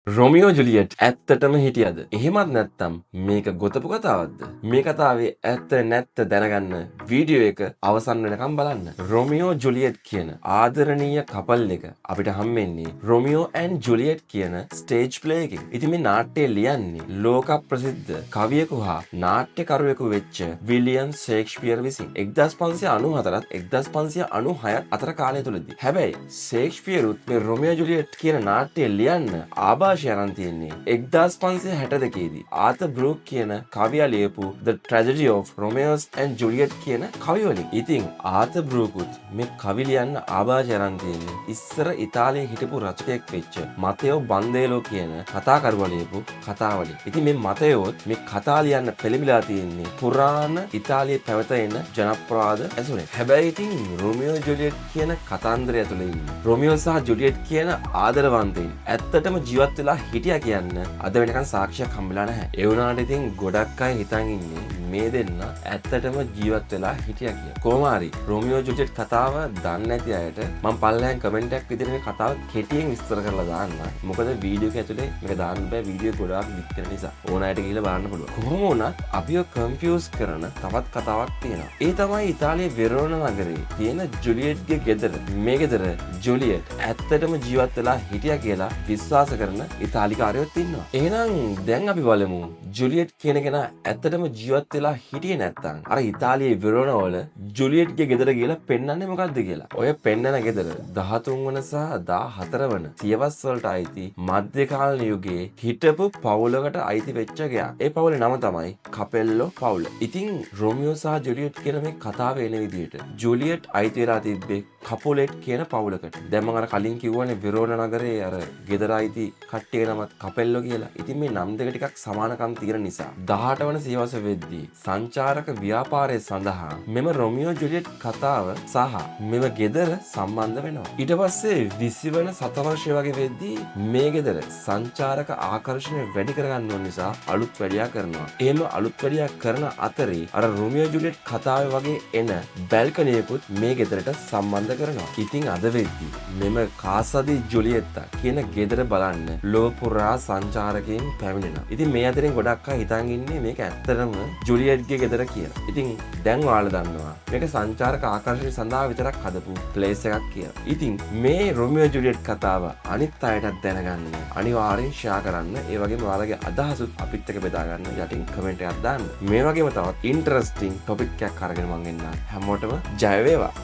රොමියෝ Juliet ඇත්තටම හිටියද? එහෙමත් නැත්නම් මේක ගොතපු කතාවක්ද? මේ කතාවේ ඇත්ත නැත්ත දැනගන්න වීඩියෝ එක අවසන් වෙනකම් බලන්න. රොමියෝ ජුලියට් කියන ආදරණීය කපල් එක අපිට හම්බෙන්නේ රොමියෝ ඇන්ඩ් ජුලියට් කියන ස්ටේජ් ප්ලේ එකකින්. ඉතින් මේ නාට්‍යය ලියන්නේ ලෝක ප්‍රසිද්ධ කවියෙකු හා නාට්‍යකරුවෙකු වෙච්ච විලියම් ෂේක්ස්පියර් විසින් 1594ත් 1596ත් අතර කාලය තුලදී. හැබැයි ෂේක්ස්පියරුත් මේ රොමියෝ ජුලියට් කියන නාට්‍යය ලියන්න ආභාෂය අරන් තියෙන්නේ 1562 දී ආතර් බ්‍රූක් කියන කවියා ලියපු The Tragedy of Romeo and Juliet කියන කවි වලින්. ඉතින් ආතර් බ්‍රූකුත් මේ කවි ලියන්න ආභාෂය අරන් තියෙන්නේ ඉස්සර ඉතාලියේ හිටපු රචකයෙක් වෙච්ච මතෙයෝ බන්දේලෝ කියන කතාකරුවා ලියපු කතාවලින්. ඉතින් මේ මතෙයෝත් මේ කතා ලියන්න පෙළඹිලා තියෙන්නේ පුරාණ ඉතාලියේ පැවත එන ජනප්‍රවාද ඇසුරෙන්. හැබැයි ඉතින් රොමියෝ ජුලියට් කියන කතන්දරය ඇතුලේ ඉන්නේ රොමියෝ සහ ජුලියට් කියන ආදරවන්තයින් ඇත්තටම ජීවත් වෙලා හිටියා කියන්න අද වෙනකන් සාක්ෂියක් හම්බෙලා නැහැ. ඒ වුණාට ඉතින් ගොඩක් අය හිතන් ඉන්නේ මේ දෙන්න ඇත්තටම ජීවත් වෙලා හිටියා කියලා. කොහොම හරි රොමියෝ ජුලියට් කතාව දන්නේ නැති අයට මම පල්ලෙහාන් කමෙන්ට් එකක් විදිහට මේ කතාව කෙටියෙන් විස්තර කරලා දාන්න. මොකද වීඩියෝ එක ඇතුලේ මේක දාන්න බෑ, වීඩියෝ ගොඩාක් විත් වෙන නිසා. ඕන අයට ගිහලා බලන්න පුළුවන්. කොහොම වුණත් අපිව කන්ෆියුස් කරන තවත් කතාවක් තියෙනවා. ඒ තමයි ඉතාලියේ වෙරෝනා නගරේ තියෙන ජුලියට්ගේ ගෙදර. මේ ගෙදර ජුලියට් ඇත්තටම ජීවත් වෙලා හිටියා කියලා විශ්වාස කරන ඉතාලිකාරයොත් ඉන්නවා. එහෙනම් දැන් අපි බලමු ජුලියට් කියන කෙනා ඇත්තටම ජීවත් වෙලා හිටියේ නැත්තම් අර ඉතාලියේ වෙරෝනා වල ජුලියට්ගේ ගෙදර ගිහලා පෙන්වන්නේ මොකද්ද කියලා. ඔය පෙන්වන ගෙදර 13 වන සහ 14 වන සියවස් වලට අයිති මධ්‍යකාලීන යුගයේ හිටපු පවුලකට අයිති වෙච්ච ගයක්. ඒ පවුලේ නම තමයි කපෙල්ලෝ පවුල. ඉතින් රොමියෝ සහ ජුලියට් කියන මේ කතාව එන විදිහට ජුලියට් අයිති වෙලා තිබ්බේ කපුලෙට් කියන පවුලකට. දැන් මම අර කලින් කිව්වනේ වෙරෝනා නගරේ අර ගෙදර අයිති කට්ටියගේ නමත් කපෙල්ලෝ කියලා. ඉතින් මේ නම් දෙක ටිකක් සමානකම් තියෙන නිසා 18 වන සියවස වෙද්දී සංචාරක ව්‍යාපාරය සඳහා මෙම රොමියෝ ජුලියට් කතාව සහ මෙම ගෙදර සම්බන්ධ වෙනවා. ඊට පස්සේ 20 වන සතවර්ෂය වගේ වෙද්දී මේ ගෙදර සංචාරක ආකර්ෂණය වැඩි කරගන්න ඕන නිසා අලුත් වැඩියා කරනවා. එහෙම අලුත් වැඩියා කරන අතරේ අර රොමියෝ ජුලියට් කතාවේ වගේ එන බැල්කනියකුත් මේ ගෙදරට සම්බන්ධ කරනවා. ඉතින් අද වෙද්දී මෙම කාසදී ජුලියට්ටා කියන ගෙදර බලන්න ලෝපුරා සංචාරකයන් පැමිණෙනවා. ඉතින් මේ අතරින් ගොඩක් අය හිතන් ඉන්නේ මේක ඇත්තටම ජුලියට්ගේ ගෙදර කියලා. ඉතින් දැන් ඔයාලා දන්නවා මේක සංචාරක ආකර්ෂණය සඳහා විතරක් හදපු ප්ලේස් එකක් කියලා. ඉතින් මේ රොමියෝ ජුලියට් කතාව අනිත් අයටත් දැනගන්න අනිවාර්යෙන් ෂෙයා කරන්න. ඒ වගේම ඔයාලගේ අදහසුත් අපිත් එක්ක බෙදා ගන්න යටින් කමෙන්ට් එකක් දාන්න. මේ වගේම තවත් ඉන්ටරෙස්ටිං ටොපික් එකක් අරගෙන මම එන්නම්. හැමෝටම ජය වේවා.